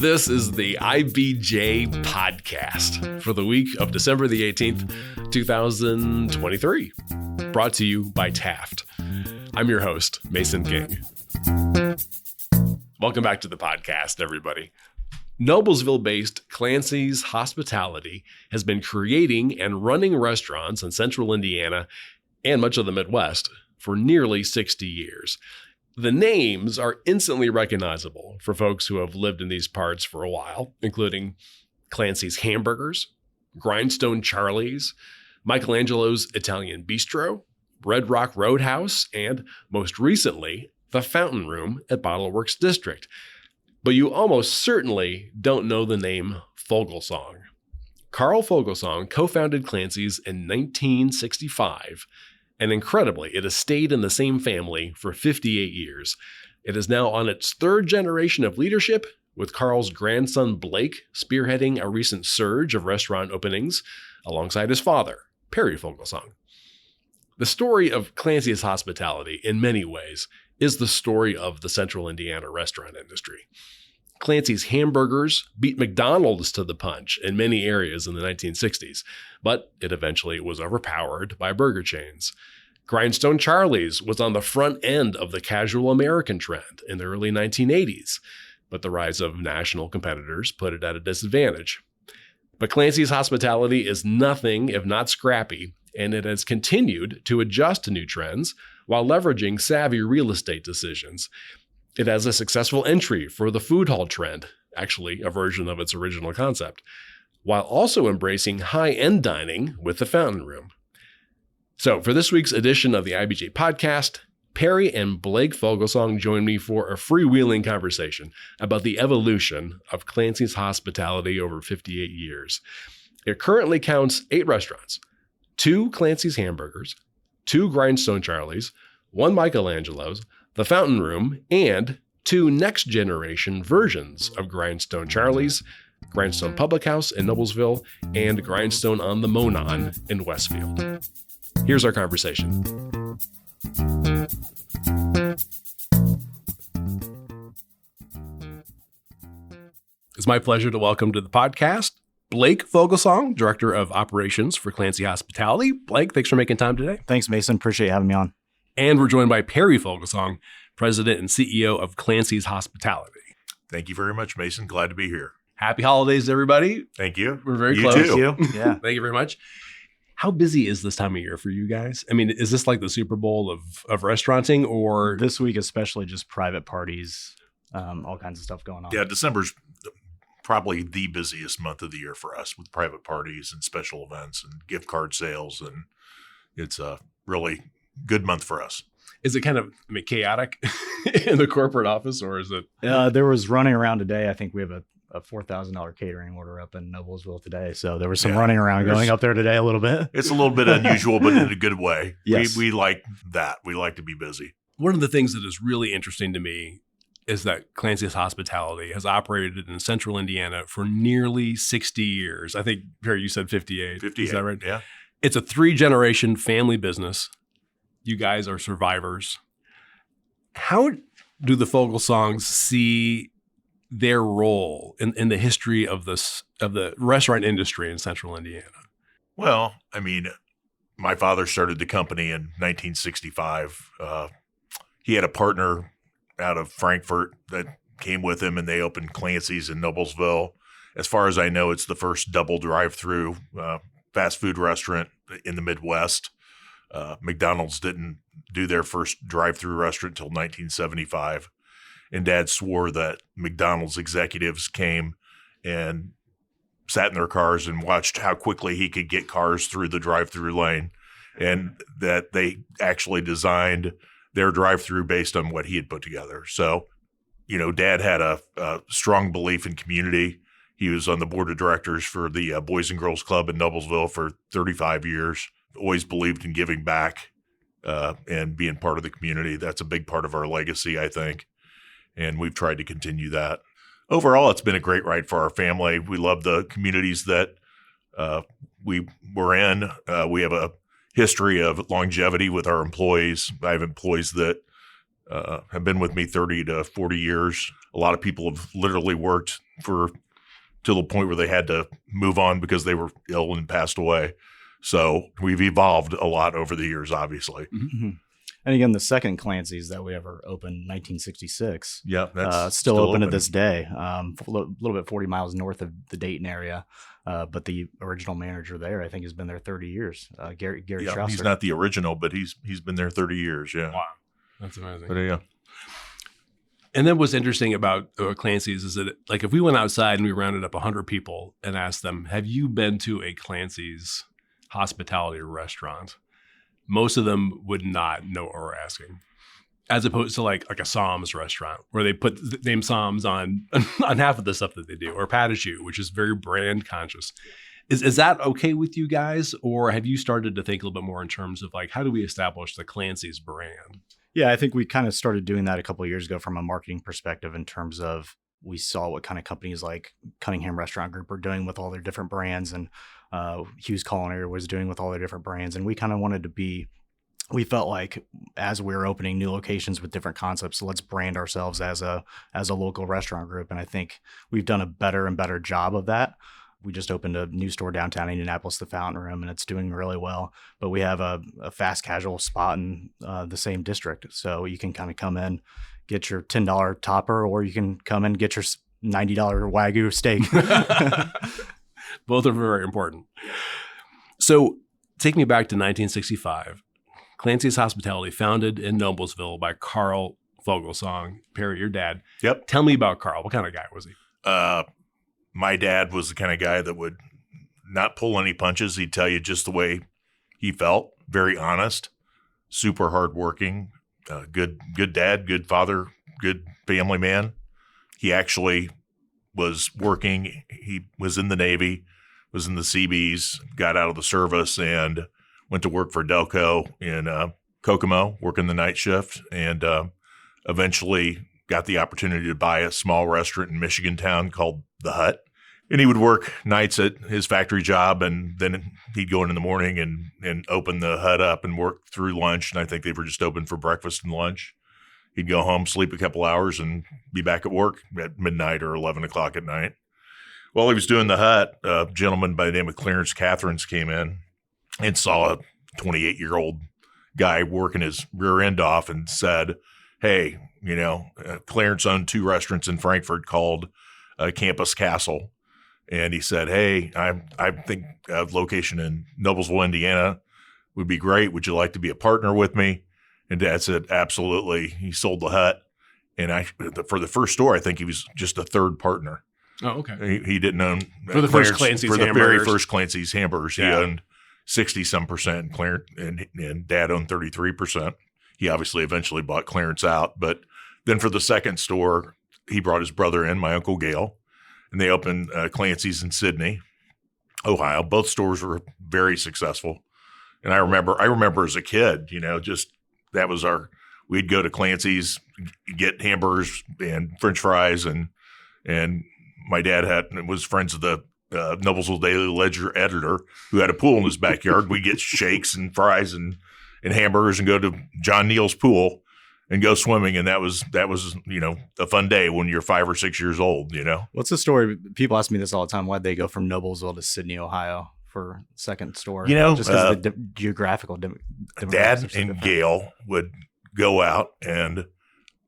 This is the IBJ podcast for the week of December the 18th, 2023, brought to you by Taft. I'm your host, Mason King. Welcome back to the podcast, everybody. Noblesville-based Clancy's Hospitality has been creating and running restaurants in central Indiana and much of the Midwest for nearly 60 years. The names are instantly recognizable for folks who have lived in these parts for a while, including Clancy's Hamburgers, Grindstone Charley's, Michelangelo's Italian Bistro, Rock Roadhouse, and most recently, the Fountain Room at Bottleworks District. But you almost certainly don't know the name Fogelsong. Carl Fogelsong co-founded Clancy's in 1965. And incredibly, it has stayed in the same family for 58 years. It is now on its third generation of leadership, with Carl's grandson Blake spearheading a recent surge of restaurant openings alongside his father, Perry Fogelsong. The story of Clancy's Hospitality, in many ways, is the story of the central Indiana restaurant industry. Clancy's Hamburgers beat McDonald's to the punch in many areas in the 1960s, but it eventually was overpowered by burger chains. Grindstone Charley's was on the front end of the casual American trend in the early 1980s, but the rise of national competitors put it at a disadvantage. But Clancy's Hospitality is nothing if not scrappy, and it has continued to adjust to new trends while leveraging savvy real estate decisions. It has a successful entry for the food hall trend, actually a version of its original concept, while also embracing high-end dining with the Fountain Room. So for this week's edition of the IBJ podcast, Perry and Blake Fogelsong join me for a freewheeling conversation about the evolution of Clancy's Hospitality over 58 years. It currently counts 8 restaurants, 2 Clancy's Hamburgers, 2 Grindstone Charley's, 1 Michelangelo's, the Fountain Room, and 2 next-generation versions of Grindstone Charley's, Grindstone Public House in Noblesville, and Grindstone on the Monon in Westfield. Here's our conversation. It's my pleasure to welcome to the podcast Blake Fogelsong, Director of Operations for Clancy Hospitality. Blake, thanks for making time today. Thanks, Mason. Appreciate having me on. And we're joined by Perry Fogelsong, President and CEO of Clancy's Hospitality. Thank you very much, Mason. Glad to be here. Happy holidays, everybody. Thank you. We're very You close. too. Thank you. Yeah. Thank you very much. How busy is this time of year for you guys? I mean, is this like the Super Bowl of restauranting, or This week, especially just private parties, all kinds of stuff going on. Yeah, December's probably the busiest month of the year for us with private parties and special events and gift card sales. And it's a really good month for us. is it kind of chaotic in the corporate office, or is it? There was running around today. I think we have a $4,000 catering order up in Noblesville today. So there was some running around going up there today a little bit. It's a little bit unusual, but in a good way. Yes. We like that. We like to be busy. One of the things that is really interesting to me is that Clancy's Hospitality has operated in central Indiana for nearly 60 years. I think, Perry, you said 58. 58. Is that right? Yeah. It's a 3-generation family business. You guys are survivors. How do the Fogelsongs see their role in the history of the restaurant industry in central Indiana? Well, I mean, my father started the company in 1965. He had a partner out of Frankfurt that came with him, and they opened Clancy's in Noblesville. As far as I know, it's the first double drive-through fast food restaurant in the Midwest. McDonald's didn't do their first drive-through restaurant until 1975. And Dad swore that McDonald's executives came and sat in their cars and watched how quickly he could get cars through the drive-through lane, and that they actually designed their drive-through based on what he had put together. So, Dad had a strong belief in community. He was on the board of directors for the Boys and Girls Club in Noblesville for 35 years. Always believed in giving back and being part of the community. That's a big part of our legacy, I think. And we've tried to continue that. Overall, it's been a great ride for our family. We love the communities that we were in. We have a history of longevity with our employees. I have employees that have been with me 30 to 40 years. A lot of people have literally worked till the point where they had to move on because they were ill and passed away. So we've evolved a lot over the years, obviously. Mm-hmm. And again, the second Clancy's that we ever opened, 1966. Yeah, that's still open to this day. A little bit 40 miles north of the Dayton area. But the original manager there, I think, has been there 30 years. Gary Strausser. He's not the original, but he's been there 30 years. Yeah. Wow. That's amazing. But yeah. And then what's interesting about Clancy's is that, like, if we went outside and we rounded up 100 people and asked them, have you been to a Clancy's hospitality restaurant? Most of them would not know what we're asking. As opposed to like a Psalms restaurant where they put the name Psalms on half of the stuff that they do, or Patashu, which is very brand conscious. Is that okay with you guys? Or have you started to think a little bit more in terms of like, how do we establish the Clancy's brand? Yeah, I think we kind of started doing that a couple of years ago from a marketing perspective in terms of we saw what kind of companies like Cunningham Restaurant Group were doing with all their different brands, and Hughes Culinary was doing with all their different brands. And we kind of wanted to we felt like as we were opening new locations with different concepts, let's brand ourselves as a local restaurant group. And I think we've done a better and better job of that. We just opened a new store downtown Indianapolis, the Fountain Room, and it's doing really well. But we have a fast casual spot in the same district. So you can kind of come in, get your $10 topper, or you can come in and get your $90 Wagyu steak. Both are very important. So take me back to 1965. Clancy's Hospitality, founded in Noblesville by Carl Fogelsong. Perry, your dad. Yep. Tell me about Carl. What kind of guy was he? My dad was the kind of guy that would not pull any punches. He'd tell you just the way he felt. Very honest, super hardworking, good dad, good father, good family man. He actually was working. He was in the Navy, was in the Seabees, got out of the service, and went to work for Delco in Kokomo, working the night shift, and eventually got the opportunity to buy a small restaurant in Michigan town called The Hut. And he would work nights at his factory job, and then he'd go in the morning and open the Hut up and work through lunch. And I think they were just open for breakfast and lunch. He'd go home, sleep a couple hours, and be back at work at midnight or 11 o'clock at night. While he was doing The Hut, a gentleman by the name of Clarence Catherines came in and saw a 28-year-old guy working his rear end off and said, hey, Clarence owned 2 restaurants in Frankfort called Campus Castle. And he said, hey, I think a location in Noblesville, Indiana would be great. Would you like to be a partner with me? And Dad said, absolutely. He sold The Hut. And for the first store, I think he was just a third partner. Oh, okay. He didn't own for the first Clancy's for the Hamburgers. very first Clancy's Hamburgers. He owned 60-some%. Clarence and Dad owned 33%. He obviously eventually bought Clarence out. But then for the second store, he brought his brother in, my Uncle Gale, and they opened Clancy's in Sydney, Ohio. Both stores were very successful. And I remember as a kid, just that was we'd go to Clancy's, get hamburgers and French fries, and my dad was friends with the Noblesville Daily Ledger editor who had a pool in his backyard. We'd get shakes and fries and hamburgers and go to John Neal's pool and go swimming. And that was a fun day when you're 5 or 6 years old, What's the story? People ask me this all the time. Why'd they go from Noblesville to Sydney, Ohio for second store? Just because of the geographical Dad and Gail would go out and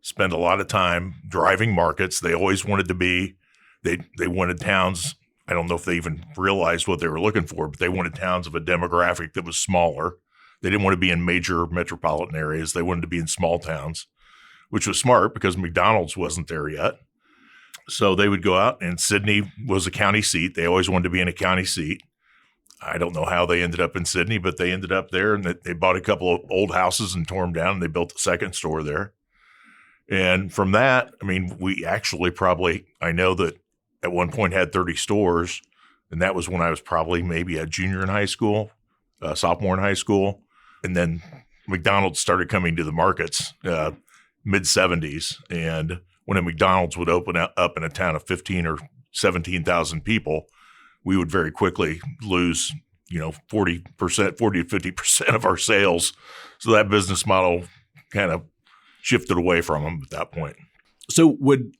spend a lot of time driving markets. They always wanted to be, they wanted towns. I don't know if they even realized what they were looking for, but they wanted towns of a demographic that was smaller. They didn't want to be in major metropolitan areas. They wanted to be in small towns, which was smart because McDonald's wasn't there yet. So they would go out, and Sydney was a county seat. They always wanted to be in a county seat. I don't know how they ended up in Sydney, but they ended up there, and they bought a couple of old houses and tore them down, and they built a second store there. And from that, we actually I know that at one point had 30 stores, and that was when I was probably maybe a junior in high school, sophomore in high school. And then McDonald's started coming to the markets mid-'70s, and when a McDonald's would open up in a town of 15 or 17,000 people, we would very quickly lose, 40 to 50% of our sales. So that business model kind of shifted away from them at that point. So would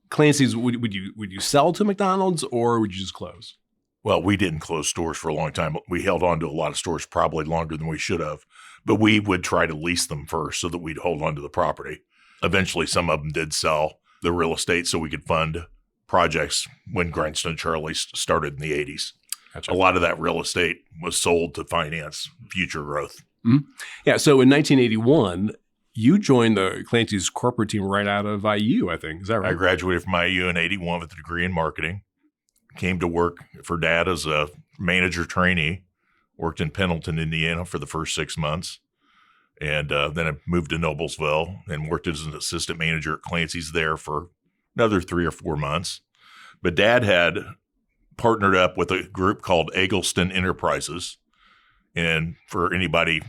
Clancy's, would you sell to McDonald's or would you just close? Well, we didn't close stores for a long time. We held on to a lot of stores probably longer than we should have, but we would try to lease them first so that we'd hold on to the property. Eventually, some of them did sell the real estate so we could fund projects when Grindstone Charley started in the 80s. Gotcha. A lot of that real estate was sold to finance future growth. Mm-hmm. Yeah. So in 1981, you joined the Clancy's corporate team right out of IU, I think. Is that right? I graduated from IU in 81 with a degree in marketing. Came to work for Dad as a manager trainee. Worked in Pendleton, Indiana for the first 6 months. And then I moved to Noblesville and worked as an assistant manager at Clancy's there for another 3 or 4 months. But Dad had partnered up with a group called Eggleston Enterprises. And for anybody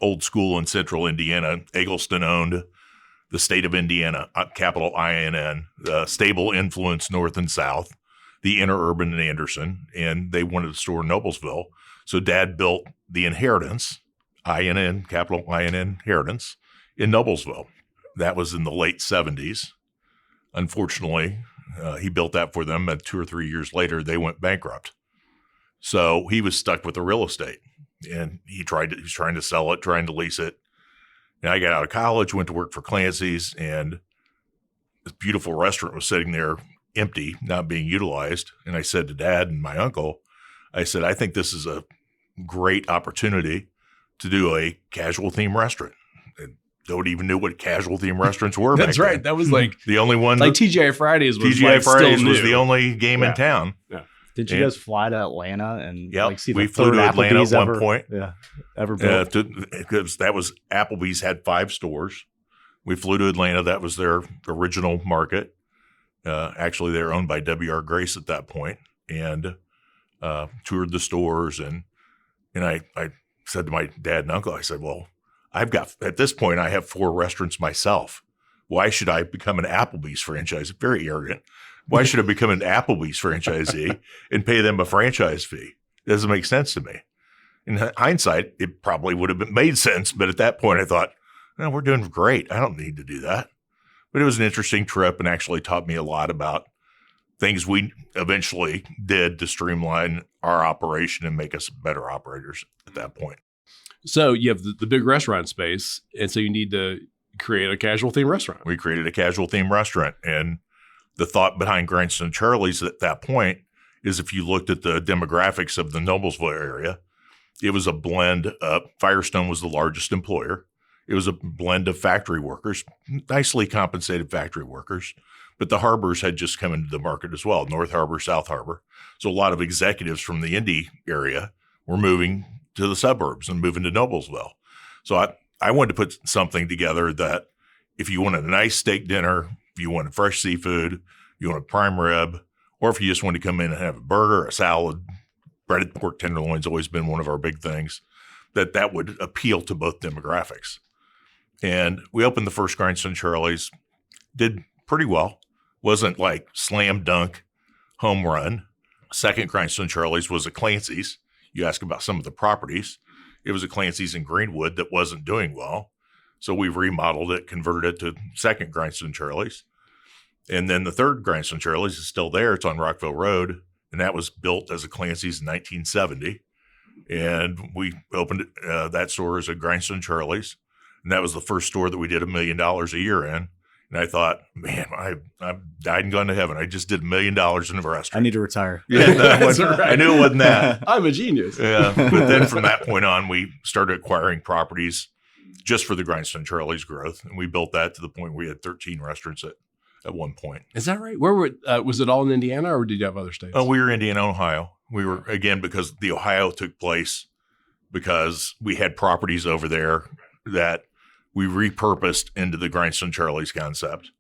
old school in central Indiana, Eggleston owned the state of Indiana, capital INN, stable influence north and south, the interurban in Anderson, and they wanted to store in Noblesville. So Dad built the Inheritance, INN, capital INN Inheritance, in Noblesville. That was in the late 70s. Unfortunately, he built that for them, and 2 or 3 years later, they went bankrupt. So he was stuck with the real estate, and he was trying to sell it, trying to lease it. And I got out of college, went to work for Clancy's, and this beautiful restaurant was sitting there empty, not being utilized. And I said to Dad and my uncle, I said, I think this is a great opportunity to do a casual theme restaurant. And nobody even knew what casual theme restaurants were. That's back right. then. That was like the only one. Like TGI Fridays was TGI like Fridays still was new. the only game in town. Yeah. Did you guys fly to Atlanta and see the we flew third to Atlanta Applebee's at one point. Yeah, ever built? Because that was Applebee's had 5 stores. We flew to Atlanta. That was their original market. Actually, they were owned by W.R. Grace at that point, and toured the stores. And I said to my dad and uncle, I said, well, at this point, I have 4 restaurants myself. Why should I become an Applebee's franchisee? Very arrogant. Why should I become an Applebee's franchisee and pay them a franchise fee? It doesn't make sense to me. In hindsight, it probably would have made sense. But at that point, I thought, no, we're doing great. I don't need to do that. But it was an interesting trip and actually taught me a lot about things we eventually did to streamline our operation and make us better operators at that point. So you have the big restaurant space, and so you need to create a casual theme restaurant. We created a casual theme restaurant, and the thought behind Grindstone Charley's at that point is if you looked at the demographics of the Noblesville area, it was a blend of Firestone was the largest employer. It was a blend of factory workers, nicely compensated factory workers, but the harbors had just come into the market as well, North Harbor, South Harbor. So a lot of executives from the Indy area were moving to the suburbs and moving to Noblesville. So I wanted to put something together that if you wanted a nice steak dinner, if you wanted fresh seafood, you wanted prime rib, or if you just wanted to come in and have a burger, a salad, breaded pork tenderloin's always been one of our big things, that would appeal to both demographics. And we opened the first Grindstone Charley's, did pretty well. Wasn't like slam dunk home run. Second Grindstone Charley's was a Clancy's. You ask about some of the properties. It was a Clancy's in Greenwood that wasn't doing well. So we remodeled it, converted it to second Grindstone Charley's. And then the third Grindstone Charley's is still there. It's on Rockville Road. And that was built as a Clancy's in 1970. And we opened that store as a Grindstone Charley's. And that was the first store that we did $1 million a year in. And I thought, man, I've died and gone to heaven. I just did $1 million in a restaurant. I need to retire. Yeah, That's right. I knew it wasn't that. I'm a genius. Yeah, but then from that point on, we started acquiring properties just for the Grindstone Charley's growth. And we built that to the point where we had 13 restaurants at one point. Is that right? Where was it all in Indiana, or did you have other states? Oh, we were in Indiana, Ohio. We were, again, because the Ohio took place because we had properties over there that we repurposed into the Grindstone Charley's concept.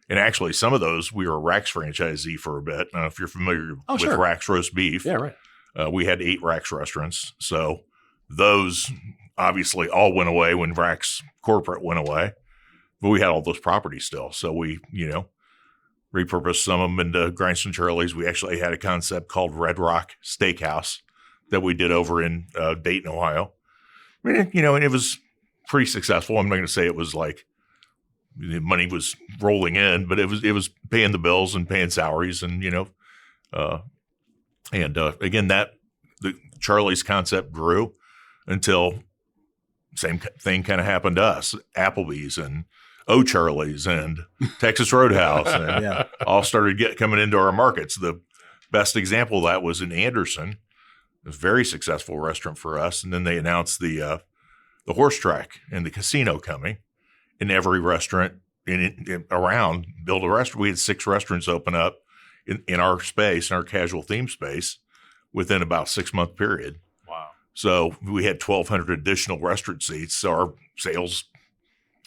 And actually, some of those, we were a Rax franchisee for a bit. I don't know if you're familiar with sure. Rax roast beef. Yeah, right. We had 8 Rax restaurants. So those obviously all went away when Rax corporate went away. But we had all those properties still. So we, repurposed some of them into Grindstone Charley's. We actually had a concept called Red Rock Steakhouse that we did over in Dayton, Ohio. I mean, and it was pretty successful. I'm not going to say it was like the money was rolling in, but it was paying the bills and paying salaries, and again, that the Charlie's concept grew until same thing kind of happened to us. Applebee's and Charlie's and Texas Roadhouse and all started coming into our markets. The best example of that was in Anderson. It was a very successful restaurant for us. And then they announced the horse track and the casino coming, and every restaurant around built a restaurant. We had 6 restaurants open up in our space, in our casual theme space, within about 6-month period. Wow. So we had 1,200 additional restaurant seats. So our sales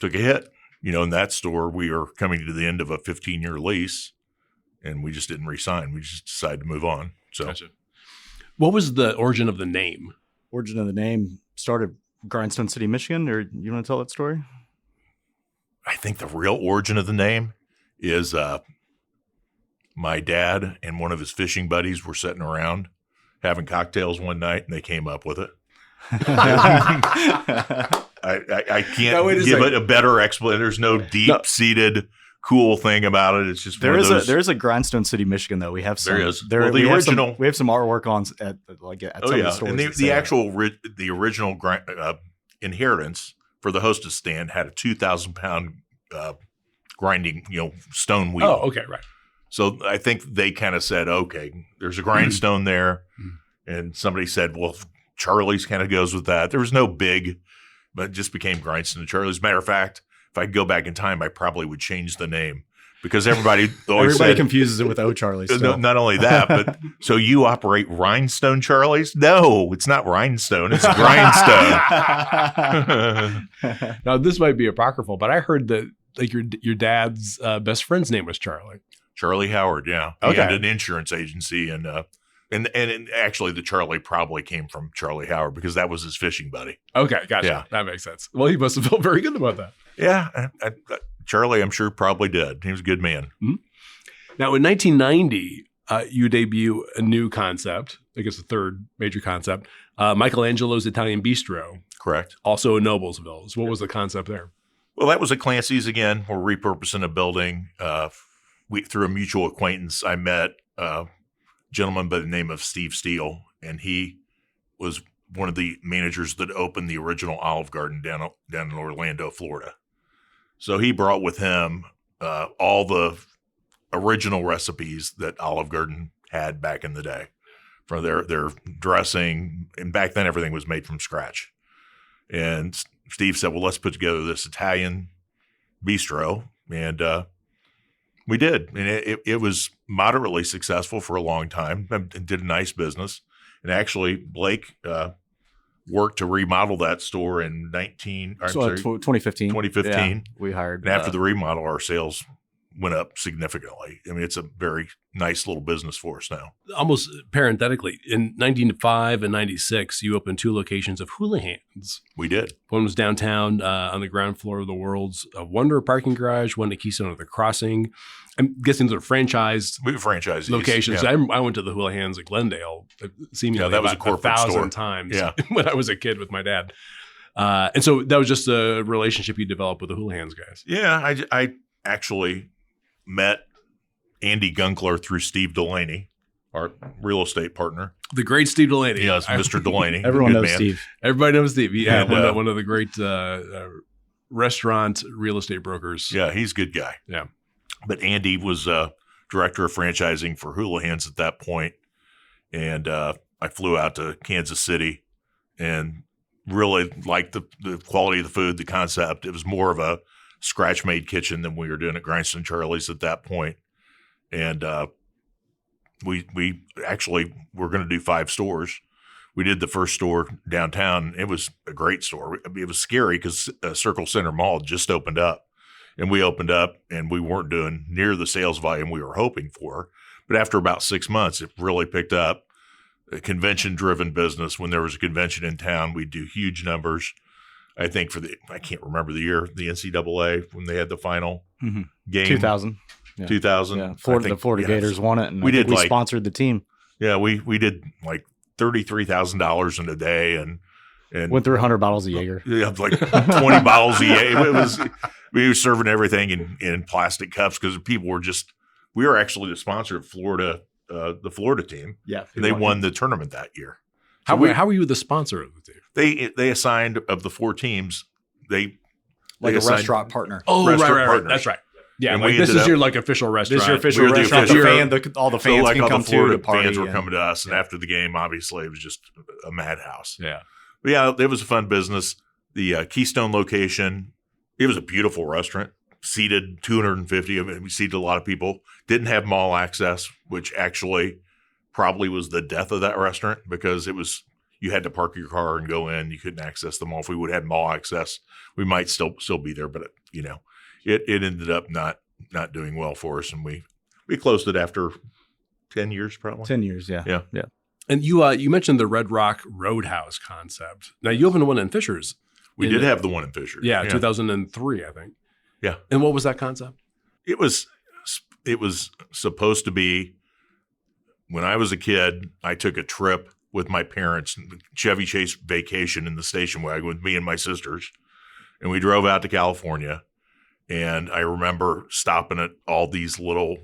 took a hit. In that store, we are coming to the end of a 15-year lease, and we just didn't re-sign. We just decided to move on. So, gotcha. What was the origin of the name? Origin of the name started Grindstone City, Michigan, or you want to tell that story? I think the real origin of the name is my dad and one of his fishing buddies were sitting around having cocktails one night, and they came up with it. I can't give it a better explanation. There's no deep-seated cool thing about it. It's just there is a Grindstone City, Michigan, though. We have some. There is. The original. We have some artwork on at some of the stores. And the original inheritance for the hostess stand had a 2,000-pound grinding, stone wheel. Oh, okay, right. So I think they kind of said, okay, there's a grindstone there, and somebody said, well, Charlie's kind of goes with that. There was no big, but it just became Grindstone Charley's. Matter of fact, if I could go back in time, I probably would change the name because everybody always confuses it with Charley's. No, not only that, but so you operate Grindstone Charley's? No, it's not Rhinestone. It's Grindstone. Now, this might be apocryphal, but I heard that like your dad's best friend's name was Charlie. Charlie Howard, yeah. Okay. He had an insurance agency, and actually the Charlie probably came from Charlie Howard because that was his fishing buddy. Okay, gotcha. Yeah. That makes sense. Well, he must have felt very good about that. Yeah, Charlie, I'm sure, probably did. He was a good man. Mm-hmm. Now, in 1990, you debut a new concept, I guess the third major concept, Michelangelo's Italian Bistro. Correct. Also in Noblesville. So what was the concept there? Well, that was at Clancy's again. We're repurposing a building. Through a mutual acquaintance, I met a gentleman by the name of Steve Steele, and he was one of the managers that opened the original Olive Garden down in Orlando, Florida. So he brought with him all the original recipes that Olive Garden had back in the day for their dressing. And back then, everything was made from scratch. And Steve said, well, let's put together this Italian bistro. And we did. And it was moderately successful for a long time and did a nice business. And actually, Blake worked to remodel that store in 2015. 2015. Yeah, we hired. And after the remodel, our sales went up significantly. I mean, it's a very nice little business for us now. Almost parenthetically, in 1995 and 96, you opened 2 locations of Hula Hands. We did. One was downtown on the ground floor of the World's Wonder parking garage, one at Keystone of the Crossing. I'm guessing those are franchised locations. Yeah. I went to the Hula Hands at Glendale, seemingly that was a corporate 1,000 store. times Yeah. when I was a kid with my dad. And so that was just a relationship you developed with the Hula Hands guys. Yeah, I actually met Andy Gunkler through Steve Delaney, our real estate partner. The great Steve Delaney. Yes, Mr. Delaney. Everyone Good knows man. Steve. Everybody knows Steve. Yeah, And, one of the great restaurant real estate brokers. Yeah, he's a good guy. Yeah. But Andy was director of franchising for Hula Hands at that point. And I flew out to Kansas City and really liked the quality of the food, the concept. It was more of a scratch-made kitchen than we were doing at Grindstone Charley's at that point. And we actually were going to do 5 stores. We did the first store downtown. It was a great store. It was scary because Circle Center Mall just opened up. And we opened up and we weren't doing near the sales volume we were hoping for. But after about 6 months, it really picked up. A convention-driven business. When there was a convention in town, we'd do huge numbers. I think I can't remember the year, the NCAA, when they had the final game. 2000. Yeah. 2000. Yeah. The Florida Gators won it, and we sponsored the team. Yeah, we did like $33,000 in a day, and And Went through 100 bottles of Jaeger. Yeah, like 20 bottles of Jaeger. We were serving everything in plastic cups because people were we were actually the sponsor of Florida, the Florida team. Yeah. And they won the tournament that year. How were you the sponsor of the team? They assigned, of the 4 teams, they Like a assigned restaurant partner. Oh, restaurant right. partners. That's right. Yeah, And like we this ended is up- your like official restaurant. This is your official We were the restaurant. official- All the fans so like can all come the Florida to the party. fans were and- coming to us, and after the game, obviously, it was just a madhouse. Yeah. But yeah, it was a fun business. The Keystone location, it was a beautiful restaurant. Seated 250. I mean, we seated a lot of people. Didn't have mall access, which actually probably was the death of that restaurant because you had to park your car and go in. You couldn't access the mall. If we would have had mall access, we might still be there. But it ended up not doing well for us, and we closed it after 10 years, probably. 10 years, yeah. Yeah. And you mentioned the Red Rock Roadhouse concept. Now you opened one in Fishers. We did have the one in Fisher. Yeah, 2003, I think. Yeah. And what was that concept? It was supposed to be, when I was a kid, I took a trip with my parents, Chevy Chase vacation in the station wagon with me and my sisters. And we drove out to California. And I remember stopping at all these little,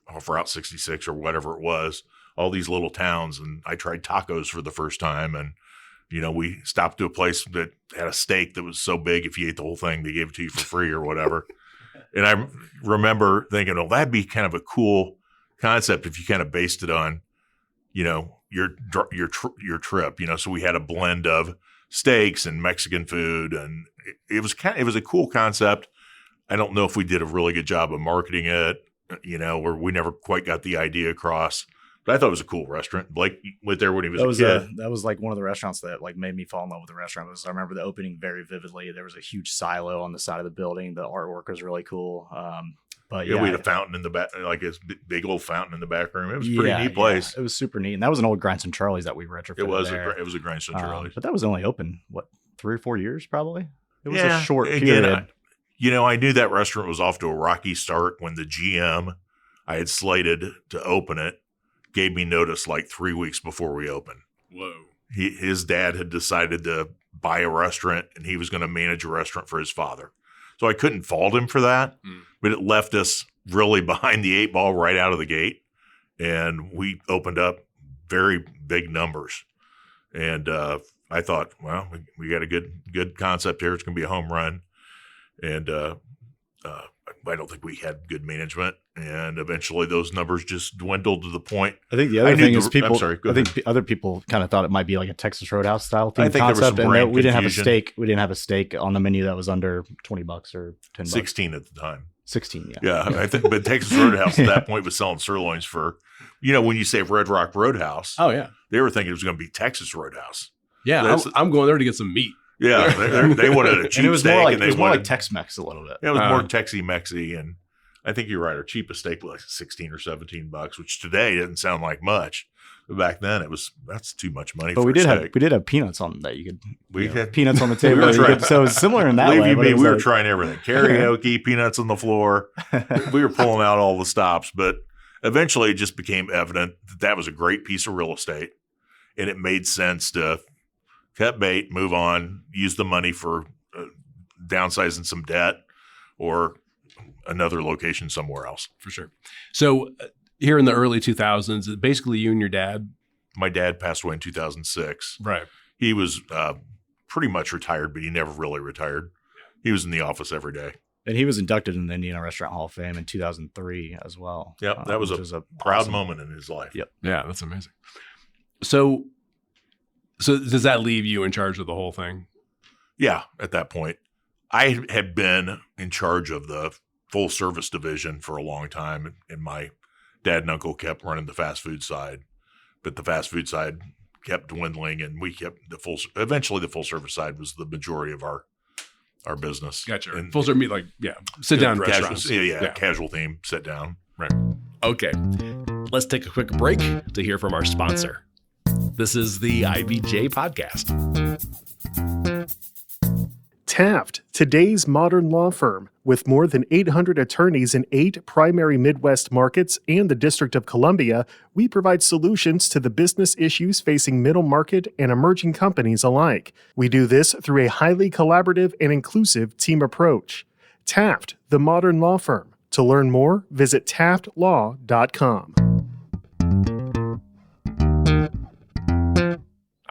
off Route 66 or whatever it was, all these little towns. And I tried tacos for the first time. And, we stopped to a place that had a steak that was so big, if you ate the whole thing, they gave it to you for free or whatever. And I remember thinking, well, that'd be kind of a cool concept if you kind of based it on, your trip. So we had a blend of steaks and Mexican food, and it was a cool concept. I don't know if we did a really good job of marketing it, or we never quite got the idea across. But I thought it was a cool restaurant. Blake went there when he was a kid. That was like one of the restaurants that like made me fall in love with the restaurant. I remember the opening very vividly. There was a huge silo on the side of the building. The artwork was really cool. But we had a fountain in the back, like this big old fountain in the back room. It was a pretty neat place. It was super neat. And that was an old Grindstone Charley's that we retrofitted. It was there. a Grindstone Charley. But that was only open, 3 or 4 years probably? It was a short period. I knew that restaurant was off to a rocky start when the GM I had slated to open it gave me notice like 3 weeks before we opened. Whoa. His dad had decided to buy a restaurant, and he was going to manage a restaurant for his father. So I couldn't fault him for that, but it left us really behind the 8 ball right out of the gate. And we opened up very big numbers. And I thought, well, we got a good concept here. It's going to be a home run. And I don't think we had good management. And eventually those numbers just dwindled to the point. I think the other thing is people. I'm sorry, I think other people kind of thought it might be like a Texas Roadhouse style theme I think there was concept, some and brand we didn't have a confusion. steak. We didn't have a steak on the menu that was under $20 or $10. 16 at the time. 16, yeah. Yeah, I think, but Texas Roadhouse at that point was selling sirloins for, when you say Red Rock Roadhouse, Oh, yeah. they were thinking it was going to be Texas Roadhouse. Yeah, That's- I'm going there to get some meat. Yeah, they wanted a cheap And it was steak, more like and they it was more wanted like Tex-Mex a little bit. it was more Texy-Mexy, and I think you're right. Our cheapest steak was like $16 or $17, which today doesn't sound like much. But back then, that's too much money. But for we a did steak. have peanuts on that you could. We had peanuts on the table. were that you trying- could- so it's similar in that Believe way. you but me, it was we were like- trying everything. Karaoke, peanuts on the floor. We were pulling out all the stops, but eventually it just became evident that was a great piece of real estate, and it made sense to cut bait, move on, use the money for downsizing some debt or another location somewhere else. For sure. So here in the early 2000s, basically you and your dad. My dad passed away in 2006. Right. He was pretty much retired, but he never really retired. He was in the office every day. And he was inducted in the Indiana Restaurant Hall of Fame in 2003 as well. Yep, that was which a proud awesome moment in his life. Yep. Yeah, that's amazing. So does that leave you in charge of the whole thing? Yeah, at that point. I had been in charge of the full service division for a long time, and my dad and uncle kept running the fast food side, but the fast food side kept dwindling, and we kept eventually the full service side was the majority of our business. Gotcha. And Full service meat, like, sit down casual, restaurants. yeah, casual theme, sit down. Right. Okay. Let's take a quick break to hear from our sponsor. This is the IBJ podcast. Taft, today's modern law firm. With more than 800 attorneys in 8 primary Midwest markets and the District of Columbia, we provide solutions to the business issues facing middle market and emerging companies alike. We do this through a highly collaborative and inclusive team approach. Taft, the modern law firm. To learn more, visit taftlaw.com.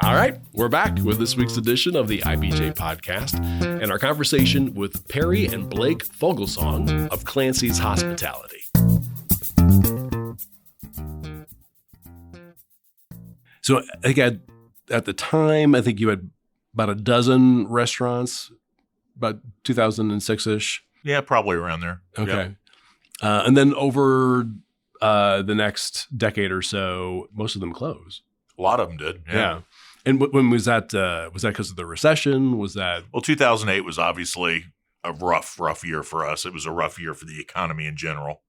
All right, we're back with this week's edition of the IBJ podcast and our conversation with Perry and Blake Fogelsong of Clancy's Hospitality. So I think at the time, I think you had about a dozen restaurants, about 2006-ish. Yeah, probably around there. Okay. Yep. And then over the next decade or so, most of them closed. A lot of them did. Yeah. And when was that? Was that because of the recession? Was that? Well, 2008 was obviously a rough year for us. It was a rough year for the economy in general.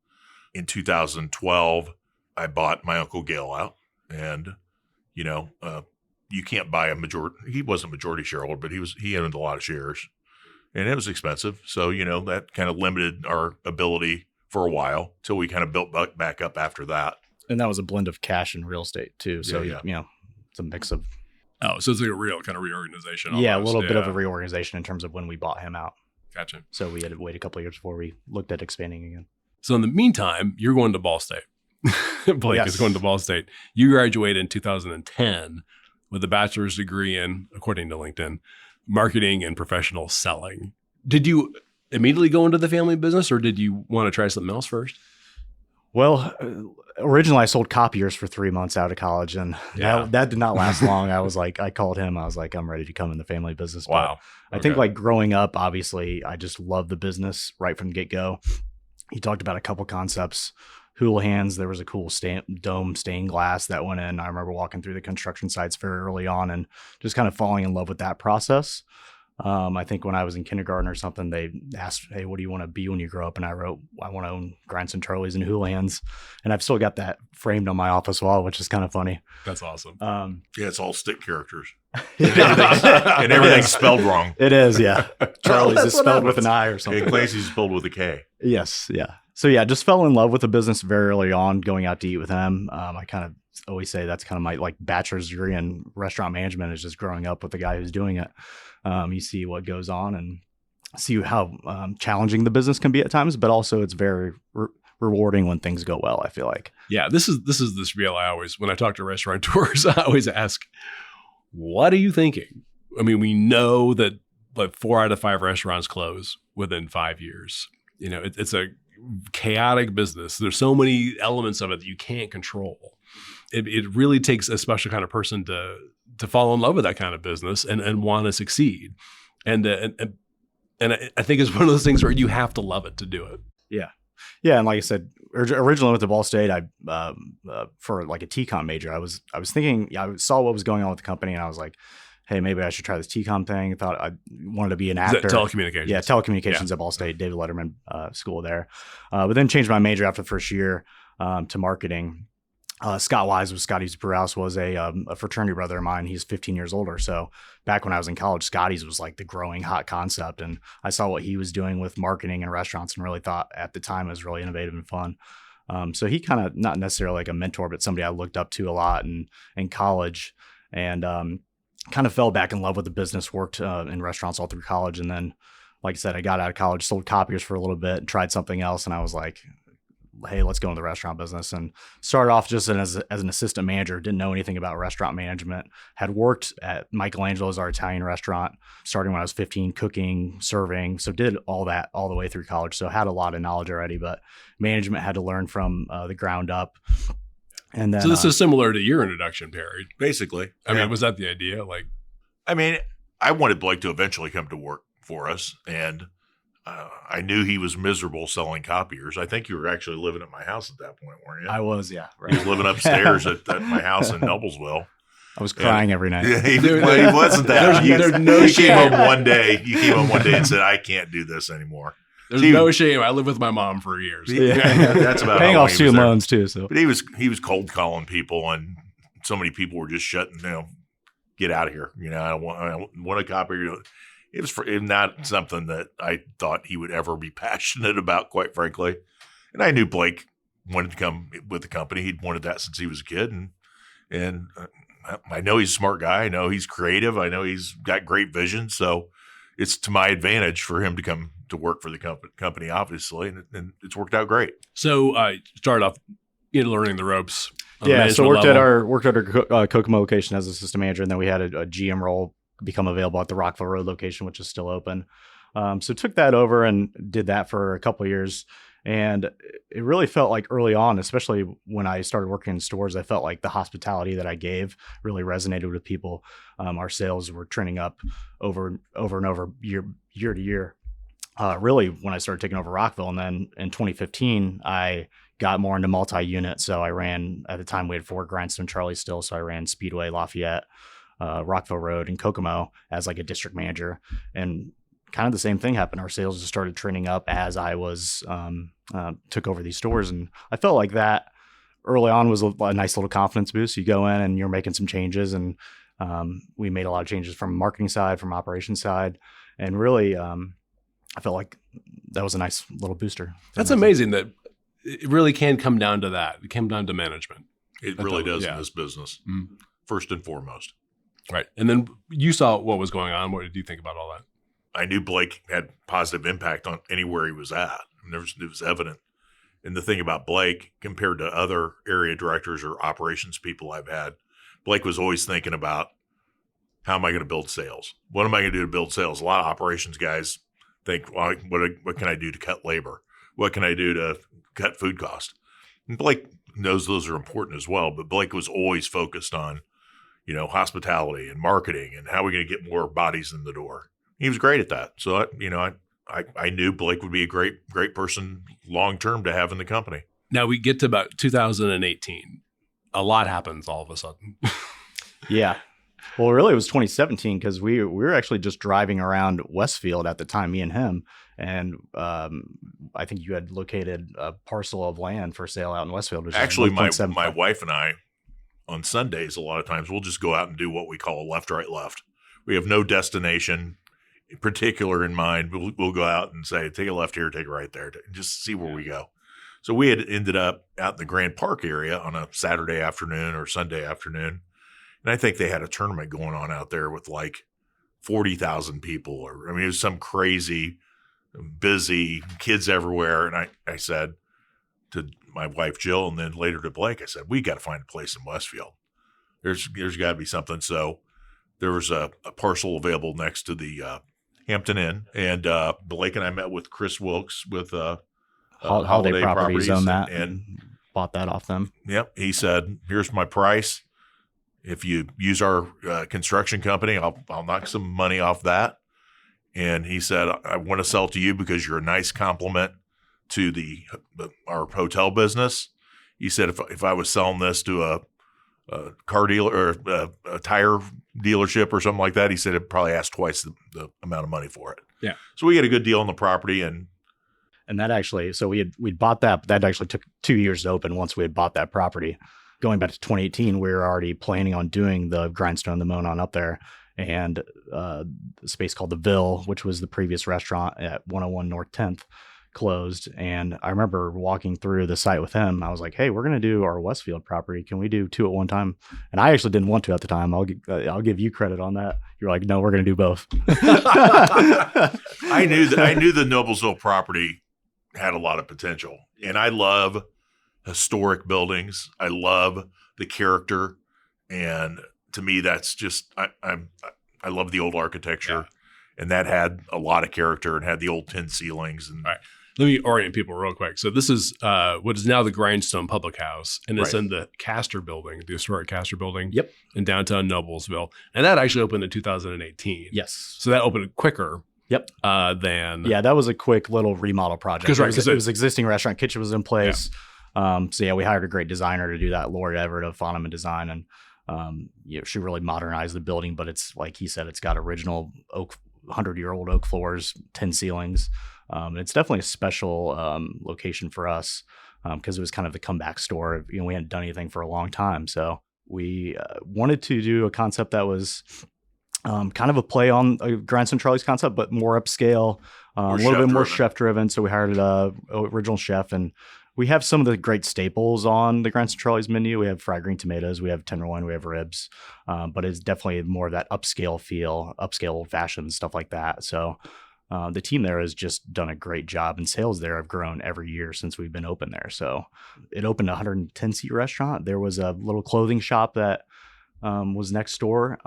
In 2012, I bought my Uncle Gale out. And, you can't buy a majority. He wasn't a majority shareholder, but he owned a lot of shares. And it was expensive. So, that kind of limited our ability for a while till we kind of built back up after that. And that was a blend of cash and real estate too. So, yeah. It's a mix of. Oh, so it's like a real kind of reorganization. Yeah, a little bit of a reorganization in terms of when we bought him out. Gotcha. So we had to wait a couple of years before we looked at expanding again. So in the meantime, you're going to Ball State. Blake is going to Ball State. You graduated in 2010 with a bachelor's degree in, according to LinkedIn, marketing and professional selling. Did you immediately go into the family business or did you want to try something else first? Well, originally I sold copiers for 3 months out of college and that did not last long. I called him. I was like, I'm ready to come in the family business. Wow. But I think like growing up, obviously I just loved the business right from the get go. He talked about a couple concepts. Houlihan's, there was a cool dome stained glass that went in. I remember walking through the construction sites very early on and just kind of falling in love with that process. I think when I was in kindergarten or something, they asked, hey, what do you want to be when you grow up? And I wrote, I want to own Grindstone Charley's and Houlihan's. And I've still got that framed on my office wall, which is kind of funny. That's awesome. Yeah, it's all stick characters. and everything's spelled wrong. It is, yeah. Charley's is spelled with an I or something. And Clancy's spelled with a K. Yes, yeah. So yeah, just fell in love with the business very early on, going out to eat with him. I kind of always say that's kind of my like bachelor's degree in restaurant management is just growing up with the guy who's doing it. You see what goes on and see how challenging the business can be at times, but also it's very rewarding when things go well, I feel like. Yeah, this is the spiel I always, when I talk to restaurateurs, I always ask, what are you thinking? I mean, we know that like 4 out of 5 restaurants close within 5 years. It's a chaotic business. There's so many elements of it that you can't control. It really takes a special kind of person to fall in love with that kind of business and want to succeed. And I think it's one of those things where you have to love it to do it. Yeah. Yeah. And like I said, originally with the Ball State, I for like a TCOM major, I was thinking, I saw what was going on with the company and I was like, hey, maybe I should try this TCOM thing. I thought I wanted to be an actor. Telecommunications. Yeah, telecommunications at Ball State, David Letterman school there. But then changed my major after the first year to marketing. Scott Wise was Scotty's Brewhouse was a fraternity brother of mine. He's 15 years older. So back when I was in college, Scotty's was like the growing hot concept. And I saw what he was doing with marketing and restaurants and really thought at the time it was really innovative and fun. So he kind of, not necessarily like a mentor, but somebody I looked up to a lot in college and kind of fell back in love with the business, worked in restaurants all through college. And then, like I said, I got out of college, sold copiers for a little bit, tried something else. And I was like, hey, let's go into the restaurant business, and started off just as an assistant manager. Didn't know anything about restaurant management. Had worked at Michaelangelo's, our Italian restaurant, starting when I was 15, cooking, serving. So did all that all the way through college. So had a lot of knowledge already, but management had to learn from the ground up. And then, so this is similar to your introduction, Perry. Basically. I mean, was that the idea? I wanted Blake to eventually come to work for us, and I knew he was miserable selling copiers. I think you were actually living at my house at that point, weren't you? I was, yeah. Right. He was living upstairs at my house in Noblesville. I was crying every night. Yeah, he wasn't that. There's no shame. You came home one day and said, I can't do this anymore. There's no shame. I lived with my mom for years. Yeah, that's about paying off student loans too. So, but he was cold calling people, and so many people were just shutting. Get out of here. I don't want a copier. it was not something that I thought he would ever be passionate about, quite frankly. And I knew Blake wanted to come with the company. He'd wanted that since he was a kid. And I know he's a smart guy. I know he's creative. I know he's got great vision. So it's to my advantage for him to come to work for the company, obviously. And it's worked out great. So started off learning the ropes. Yeah, so worked at our Kokomo location as assistant manager, and then we had a GM role become available at the Rockville Road location, which is still open. So took that over and did that for a couple of years. And it really felt like early on, especially when I started working in stores, I felt like the hospitality that I gave really resonated with people. Our sales were trending up over and over year to year. Really, when I started taking over Rockville, and then in 2015, I got more into multi-unit. So I ran, at the time we had 4 Grindstone Charley still. So I ran Speedway, Lafayette, Rockville Road, and Kokomo as like a district manager. And kind of the same thing happened. Our sales just started trending up as I was took over these stores. And I felt like that early on was a nice little confidence boost. You go in and you're making some changes. And we made a lot of changes from marketing side, from operations side. And really, I felt like that was a nice little booster. That's amazing that it really can come down to that. It came down to management. It really does in this business, first and foremost. Right. And then you saw what was going on. What did you think about all that? I knew Blake had positive impact on anywhere he was at. And it was evident. And the thing about Blake, compared to other area directors or operations people I've had, Blake was always thinking about, how am I going to build sales? What am I going to do to build sales? A lot of operations guys think, well, what can I do to cut labor? What can I do to cut food cost? And Blake knows those are important as well, but Blake was always focused on, hospitality and marketing and how are we going to get more bodies in the door. He was great at that. So, I knew Blake would be a great person long-term to have in the company. Now we get to about 2018. A lot happens all of a sudden. Yeah. Well, really, it was 2017 because we were actually just driving around Westfield at the time, me and him. And I think you had located a parcel of land for sale out in Westfield. Which actually, my wife and I, on Sundays, a lot of times, we'll just go out and do what we call a left, right, left. We have no destination in particular in mind. We'll go out and say, take a left here, take a right there, just see where we go. So we had ended up out in the Grand Park area on a Saturday afternoon or Sunday afternoon. And I think they had a tournament going on out there with like 40,000 people. It was some crazy, busy, kids everywhere. And I said to my wife, Jill, and then later to Blake, I said, we got to find a place in Westfield. There's got to be something. So there was a parcel available next to the Hampton Inn. And Blake and I met with Chris Wilkes with Holiday Properties on that and bought that off them. Yep. He said, here's my price. If you use our construction company, I'll knock some money off that. And he said, I want to sell to you because you're a nice compliment to our hotel business. He said, if I was selling this to a car dealer or a tire dealership or something like that, he said it'd probably ask twice the amount of money for it. Yeah. So we had a good deal on the property, and that actually, so we'd bought that, but that actually took 2 years to open once we had bought that property. Going back to 2018, we were already planning on doing the Grindstone, the Monon up there, and a space called the Ville, which was the previous restaurant at 101 North 10th, closed. And I remember walking through the site with him. I was like, hey, we're going to do our Westfield property. Can we do 2 at one time? And I actually didn't want to at the time. I'll give you credit on that. You're like, no, we're going to do both. I knew the Noblesville property had a lot of potential, and I love historic buildings. I love the character, and to me, that's just I love the old architecture, and that had a lot of character and had the old tin ceilings. And all right, let me orient people real quick. So this is what is now the Grindstone Public House, and it's in the Castor Building, the historic Castor Building, in downtown Noblesville, and that actually opened in 2018. Yes, so that opened quicker. That was a quick little remodel project. It was existing restaurant, kitchen was in place. So we hired a great designer to do that, Lori Everett of Foneman Design, and she really modernized the building. But it's like he said, it's got original 100-year-old oak floors, tin ceilings. It's definitely a special location for us because it was kind of the comeback store. We hadn't done anything for a long time, so we wanted to do a concept that was kind of a play on Grindstone Charley's concept, but more upscale, a little bit more chef driven. So we hired a original chef, and we have some of the great staples on the Grindstone Charley's menu. We have fried green tomatoes, we have tenderloin, we have ribs, but it's definitely more of that upscale feel, upscale old fashioned stuff like that. So the team there has just done a great job, and sales there have grown every year since we've been open there. So it opened a 110 seat restaurant. There was a little clothing shop that was next door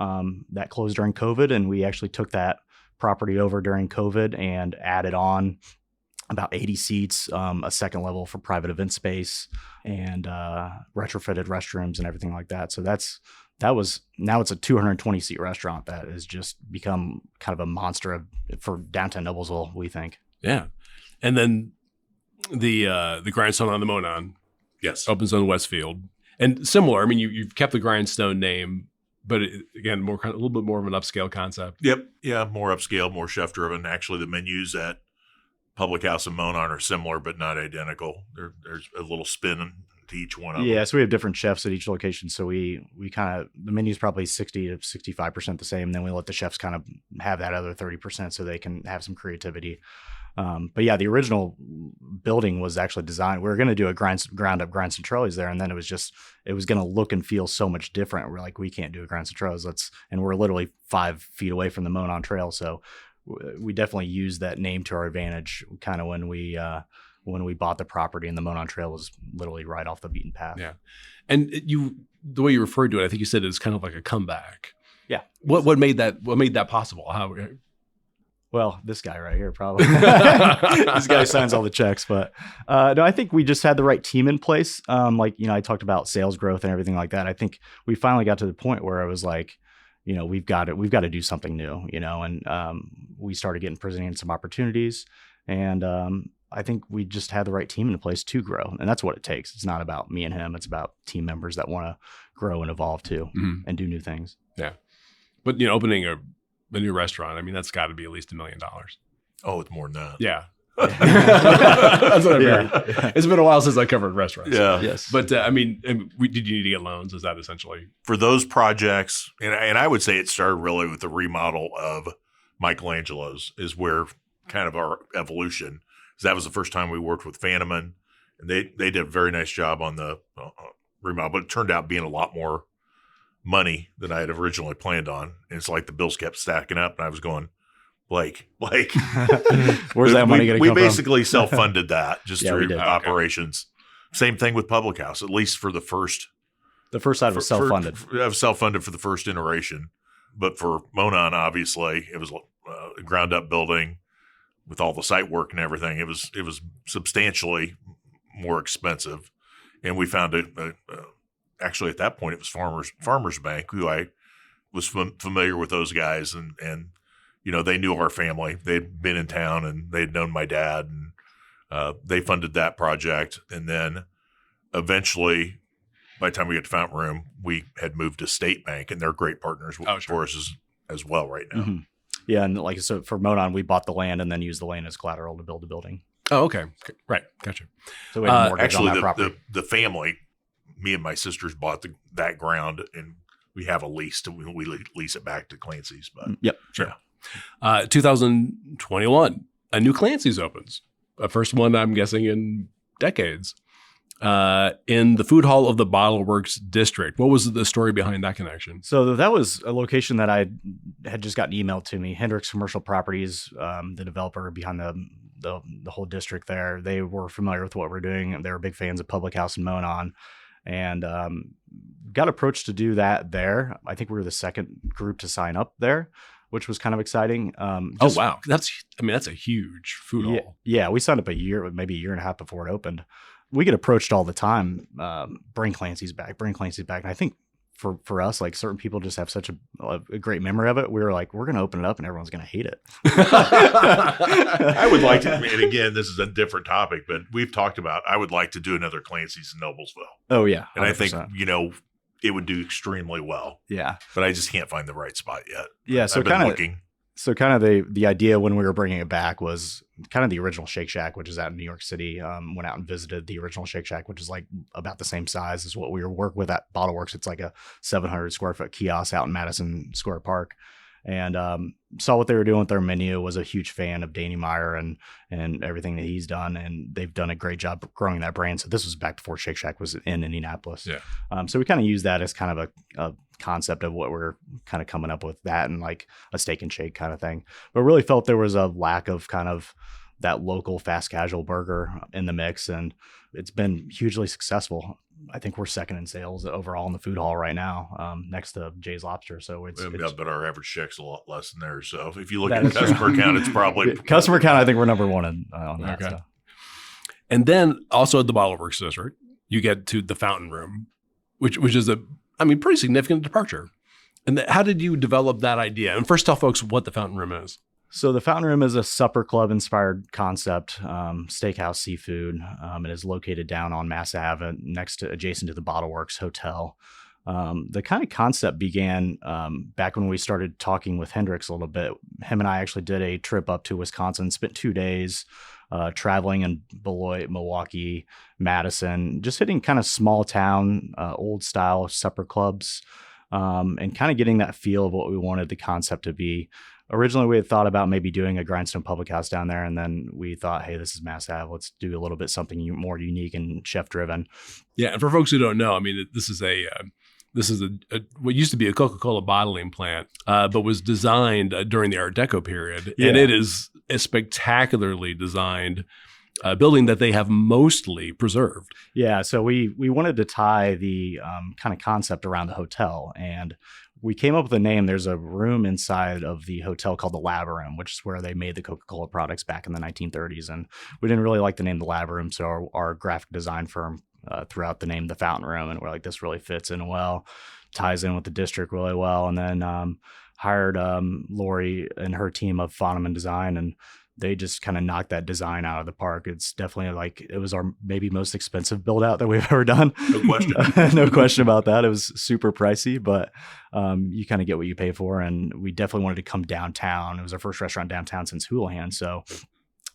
that closed during COVID, and we actually took that property over during COVID and added on about 80 seats, a second level for private event space, and retrofitted restrooms and everything like that. So now it's a 220 seat restaurant that has just become kind of a monster for downtown Noblesville, we think. Yeah. And then the Grindstone on the Monon opens on Westfield. And similar, I mean, you've kept the Grindstone name, but again, a little bit more of an upscale concept. Yep. Yeah, more upscale, more chef-driven. Actually, the menus at Public House and Monon are similar, but not identical. There's a little spin to each one of them. Yeah, so we have different chefs at each location. So we kind of, the menu's probably 60 to 65% the same. Then we let the chefs kind of have that other 30% so they can have some creativity. But yeah, the original building was actually designed. We were going to do a ground up Grindstone Charley's there, and then it was going to look and feel so much different. We're like, we can't do a Grindstone Charley's. And we're literally 5 feet away from the Monon Trail, so we definitely used that name to our advantage. Kind of when we bought the property, and the Monon Trail was literally right off the beaten path. Yeah, and the way you referred to it, I think you said it's kind of like a comeback. Yeah. What made that possible? How? Well, this guy right here, probably. This guy signs all the checks. But no, I think we just had the right team in place. I talked about sales growth and everything like that. I think we finally got to the point where I was like, we've got to do something new, and we started presenting some opportunities. And I think we just had the right team in place to grow. And that's what it takes. It's not about me and him. It's about team members that want to grow and evolve too, and do new things. Yeah. But, opening a new restaurant, I mean, that's got to be at least $1 million. Oh, it's more than that. Yeah. That's what I mean. Yeah. It's been a while since I covered restaurants. Yeah. Yes. But did you need to get loans? Is that essentially for those projects? And I would say it started really with the remodel of Michelangelo's is where kind of our evolution. Because that was the first time we worked with Fanneman, and they did a very nice job on the remodel. But it turned out being a lot more money than I had originally planned on. And it's like the bills kept stacking up, and I was going, Blake, where's that money going to come from? We basically self-funded that just through operations. Okay. Same thing with Public House, at least for the first. The first side was self-funded. I was self-funded for the first iteration. But for Monon, obviously, it was a ground-up building with all the site work and everything. It was substantially more expensive. And we found actually at that point, it was Farmers Bank, who I was familiar with those guys, and they knew our family. They'd been in town, and they'd known my dad, and they funded that project. And then eventually, by the time we got to Fountain Room, we had moved to State Bank, and they're great partners for us as well right now. Mm-hmm. Yeah, and so for Monon, we bought the land and then used the land as collateral to build the building. Oh, okay. Right. Gotcha. So we had a mortgage actually, on that property. the family, me and my sisters bought that ground, and we have a lease. We lease it back to Clancy's. But yep, sure. 2021, a new Clancy's opens. A first one, I'm guessing, in decades. In the food hall of the Bottleworks District. What was the story behind that connection? So that was a location that I had just gotten emailed to me. Hendricks Commercial Properties, the developer behind the whole district there, they were familiar with what we're doing. They were big fans of Public House and Monon, and got approached to do that there. I think we were the second group to sign up there, which was kind of exciting. Oh, wow. That's a huge food hall. Yeah, we signed up maybe a year and a half before it opened. We get approached all the time, bring Clancy's back. And I think for us, like, certain people just have such a great memory of it. We were like, we're going to open it up and everyone's going to hate it. I would like to, and again, this is a different topic, but we've talked about, I would like to do another Clancy's in Noblesville. Oh, yeah. 100%. And I think, it would do extremely well. Yeah. But I just can't find the right spot yet. Yeah. So I've been looking. So kind of the idea when we were bringing it back was kind of the original Shake Shack, which is out in New York City. Went out and visited the original Shake Shack, which is like about the same size as what we were working with at Bottleworks. It's like a 700 square foot kiosk out in Madison Square Park. and saw what they were doing with their menu. Was a huge fan of Danny Meyer and everything that he's done, and they've done a great job growing that brand. So this was back before Shake Shack was in Indianapolis. Yeah. So we kind of use that as kind of a concept of what we're kind of coming up with, that and like a steak and shake kind of thing. But really felt there was a lack of kind of that local fast casual burger in the mix, and it's been hugely successful. I think we're second in sales overall in the food hall right now, next to Jay's Lobster. So but our average check's a lot less than theirs. So if you look at customer count, it's probably customer count. I think we're number one on that. Okay. So. And then also at the Bottleworks District, you get to the Fountain Room, which is pretty significant departure. And how did you develop that idea? And first tell folks what the Fountain Room is. So the Fountain Room is a supper club inspired concept, steakhouse, seafood. It is located down on Mass Ave, adjacent to the Bottleworks Hotel. The kind of concept began back when we started talking with Hendrix a little bit. Him and I actually did a trip up to Wisconsin, spent 2 days traveling in Beloit, Milwaukee, Madison, just hitting kind of small town, old style supper clubs, and kind of getting that feel of what we wanted the concept to be. Originally, we had thought about maybe doing a Grindstone Public House down there, and then we thought, hey, this is Mass Ave. Let's do a little bit something more unique and chef-driven. Yeah, and for folks who don't know, this is what used to be a Coca-Cola bottling plant, but was designed during the Art Deco period, and it is a spectacularly designed building that they have mostly preserved. Yeah, so we wanted to tie the kind of concept around the hotel, and we came up with a name. There's a room inside of the hotel called the Lab Room, which is where they made the Coca-Cola products back in the 1930s. And we didn't really like the name the Lab Room, so our graphic design firm threw out the name the Fountain Room, and we're like, this really fits in well, ties in with the district really well. And then hired Lori and her team of Foneman Design, and they just kind of knocked that design out of the park. It's definitely it was our maybe most expensive build out that we've ever done. No question. No question about that. It was super pricey, but you kind of get what you pay for. And we definitely wanted to come downtown. It was our first restaurant downtown since Houlihan. So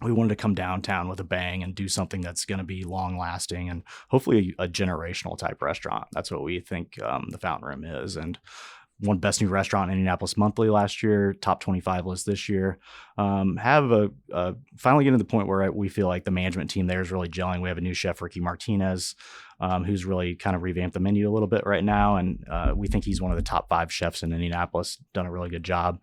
we wanted to come downtown with a bang and do something that's going to be long lasting and hopefully a generational type restaurant. That's what we think the Fountain Room is. And won Best New Restaurant in Indianapolis Monthly last year, top 25 list this year. Finally getting to the point where we feel like the management team there is really gelling. We have a new chef, Ricky Martinez, who's really kind of revamped the menu a little bit right now. And we think he's one of the top 5 chefs in Indianapolis, done a really good job.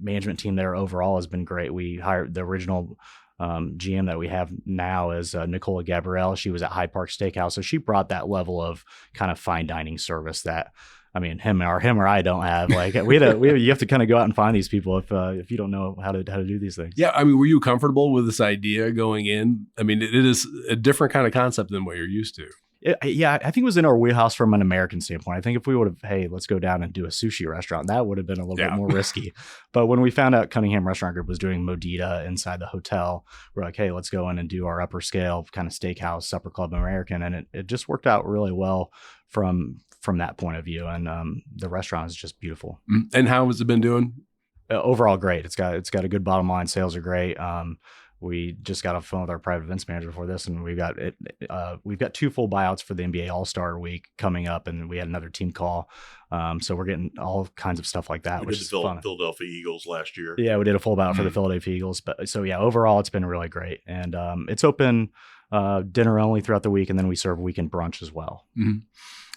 Management team there overall has been great. We hired the original GM that we have now is Nicola Gabrielle. She was at Hyde Park Steakhouse. So she brought that level of kind of fine dining service that, him or I don't have. You have to kind of go out and find these people if you don't know how to do these things. Yeah, were you comfortable with this idea going in? It is a different kind of concept than what you're used to. I think it was in our wheelhouse from an American standpoint. I think if we would have, hey, let's go down and do a sushi restaurant, that would have been a little bit more risky. But when we found out Cunningham Restaurant Group was doing Modita inside the hotel, we're like, hey, let's go in and do our upper scale kind of steakhouse, supper club American. And it just worked out really well from that point of view. And the restaurant is just beautiful. And how has it been doing? Overall, great. It's got a good bottom line. Sales are great. We just got off the phone with our private events manager before this, and we've got 2 full buyouts for the NBA All-Star Week coming up, and we had another team call. So we're getting all kinds of stuff like that, which is fun. Philadelphia Eagles last year. Yeah, we did a full buyout for the Philadelphia Eagles. But so yeah, overall, it's been really great, and it's open dinner only throughout the week, and then we serve weekend brunch as well. Mm-hmm.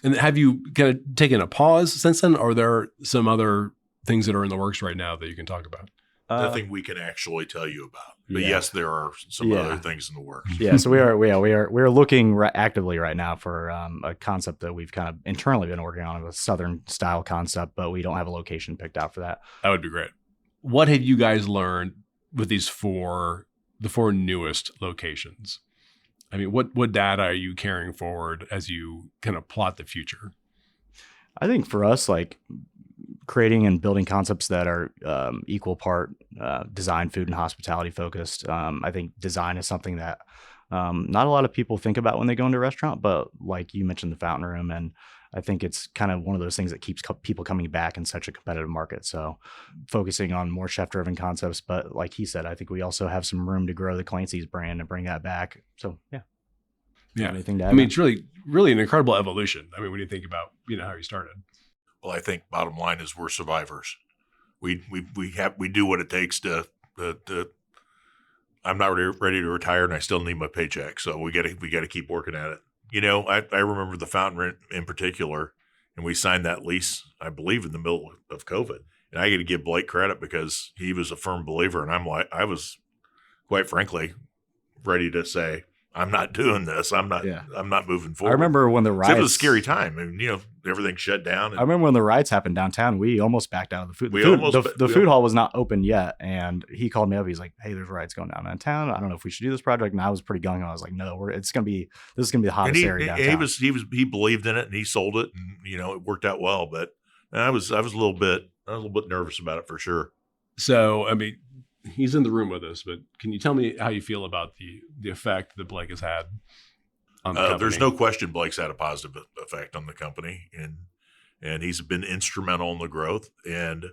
And have you kind of taken a pause since then, or are there some other things that are in the works right now that you can talk about? Nothing we can actually tell you about. But yes, there are some other things in the works. Yeah, so we are looking actively right now for a concept that we've kind of internally been working on, a Southern style concept, but we don't have a location picked out for that. That would be great. What had you guys learned with the 4 newest locations? What data are you carrying forward as you kind of plot the future? I think for us, creating and building concepts that are equal part design, food, and hospitality focused. I think design is something that not a lot of people think about when they go into a restaurant, but like you mentioned, the Fountain Room, and I think it's kind of one of those things that keeps people coming back in such a competitive market. So focusing on more chef-driven concepts, but like he said, I think we also have some room to grow the Clancy's brand and bring that back. So yeah. Anything to add? It's really, really an incredible evolution. When you think about, how you started. Well, I think bottom line is we're survivors. We do what it takes to I'm not ready to retire, and I still need my paycheck. So we got to keep working at it. You know, I remember the fountain in particular, and we signed that lease, I believe, in the middle of COVID. And I got to give Blake credit because he was a firm believer, and I was, quite frankly, ready to say, I'm not doing this. I'm not moving forward. I remember when the riots. It was a scary time. I mean, you know, everything shut down. I remember when the riots happened downtown. We almost backed out of the food. The food hall was not open yet, and he called me up. He's like, "Hey, there's riots going down downtown. I don't know if we should do this project." And I was pretty gung ho. I was like, "No, this is gonna be the hottest area downtown." He believed in it, and he sold it, and you know, it worked out well. But I was a little bit nervous about it for sure. So, I mean, he's in the room with us, but can you tell me how you feel about the effect that Blake has had on the company? There's no question Blake's had a positive effect on the company, and he's been instrumental in the growth. And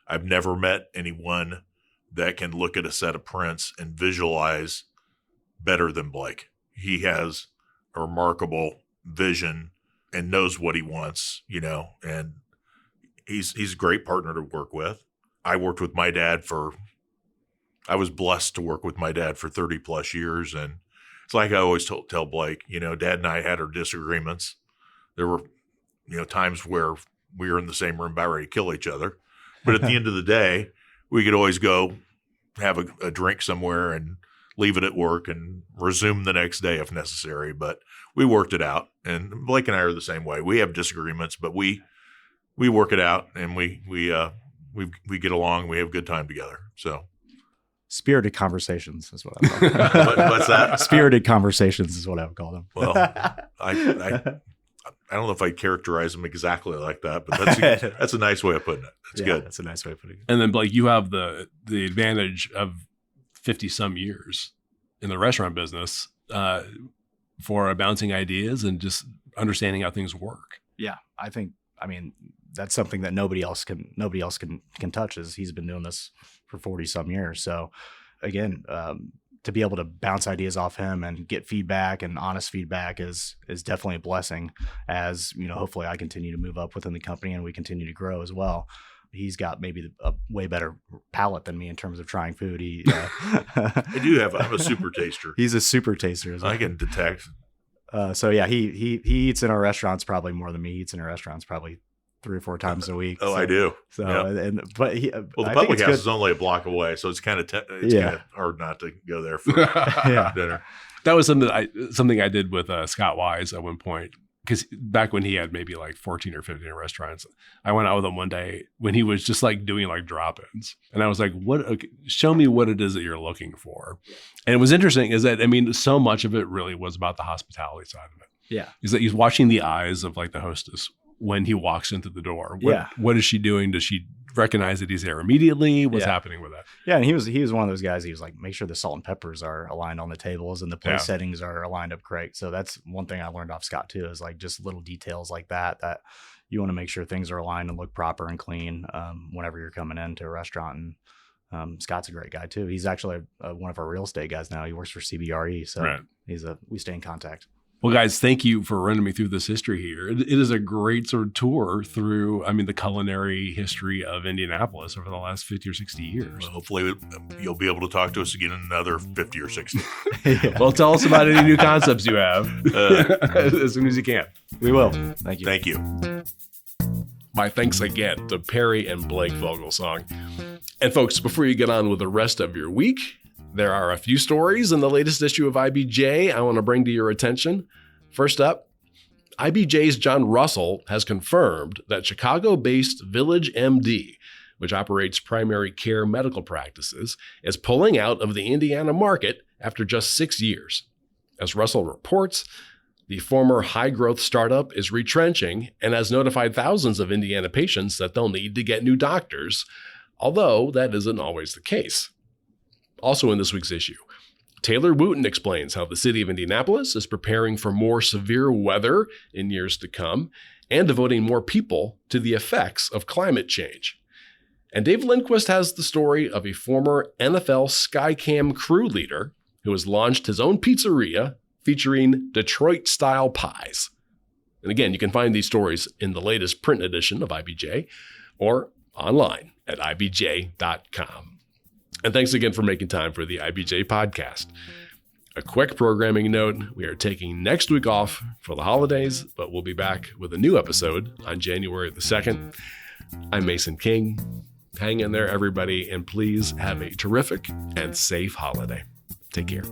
I've never met anyone that can look at a set of prints and visualize better than Blake. He has a remarkable vision and knows what he wants, you know, and he's a great partner to work with. I was blessed to work with my dad for 30 plus years. And it's like I always tell Blake, you know, Dad and I had our disagreements. There were, you know, times where we were in the same room about ready to kill each other. But at the end of the day, we could always go have a drink somewhere and leave it at work and resume the next day if necessary. But we worked it out. And Blake and I are the same way. We have disagreements, but we work it out, and we get along. We have a good time together. So. Spirited conversations is what I call them. What's that? Spirited conversations is what I would call them. Well, I don't know if I'd characterize them exactly like that, but that's a nice way of putting it. That's good. That's a nice way of putting it. And then, Blake, you have the advantage of 50 some years in the restaurant business for bouncing ideas and just understanding how things work. Yeah, I mean, that's something that nobody else can touch. Is he's been doing this for 40 some years. So again, to be able to bounce ideas off him and get feedback and honest feedback is definitely a blessing. As you know, hopefully I continue to move up within the company and we continue to grow as well. He's got maybe a way better palate than me in terms of trying food. I'm a super taster. He's a super taster as well. I can detect. So yeah, he eats in our restaurants probably more than me. He eats in our restaurants probably 3 or 4 times a week. Oh, so, I do. So, yeah. The public house is only a block away, so it's kind of hard not to go there for dinner. That was something I did with Scott Wise at one point, because back when he had maybe like 14 or 15 restaurants, I went out with him one day when he was just like doing like drop-ins, and I was like, show me what it is that you're looking for. And it was interesting is that, I mean, so much of it really was about the hospitality side of it. Yeah. Is that he's watching the eyes of like the hostess when he walks into the door. What is she doing? Does she recognize that he's there immediately? What's happening with that? Yeah, and he was one of those guys. He was like, make sure the salt and peppers are aligned on the tables and the place settings are aligned up correct. So that's one thing I learned off Scott too, is like just little details like that you want to make sure things are aligned and look proper and clean whenever you're coming into a restaurant. And Scott's a great guy too. He's actually one of our real estate guys now. He works for CBRE, so we stay in contact. Well, guys, thank you for running me through this history here. It is a great sort of tour through, the culinary history of Indianapolis over the last 50 or 60 years. Well, hopefully you'll be able to talk to us again in another 50 or 60. Well, tell us about any new concepts you have as soon as you can. We will. Thank you. Thank you. My thanks again to Perry and Blake Fogelsong. And folks, before you get on with the rest of your week, there are a few stories in the latest issue of IBJ I want to bring to your attention. First up, IBJ's John Russell has confirmed that Chicago-based Village MD, which operates primary care medical practices, is pulling out of the Indiana market after just 6 years. As Russell reports, the former high-growth startup is retrenching and has notified thousands of Indiana patients that they'll need to get new doctors, although that isn't always the case. Also in this week's issue, Taylor Wooten explains how the city of Indianapolis is preparing for more severe weather in years to come and devoting more people to the effects of climate change. And Dave Lindquist has the story of a former NFL Skycam crew leader who has launched his own pizzeria featuring Detroit-style pies. And again, you can find these stories in the latest print edition of IBJ or online at ibj.com. And thanks again for making time for the IBJ podcast. A quick programming note, we are taking next week off for the holidays, but we'll be back with a new episode on January the 2nd. I'm Mason King. Hang in there, everybody, and please have a terrific and safe holiday. Take care.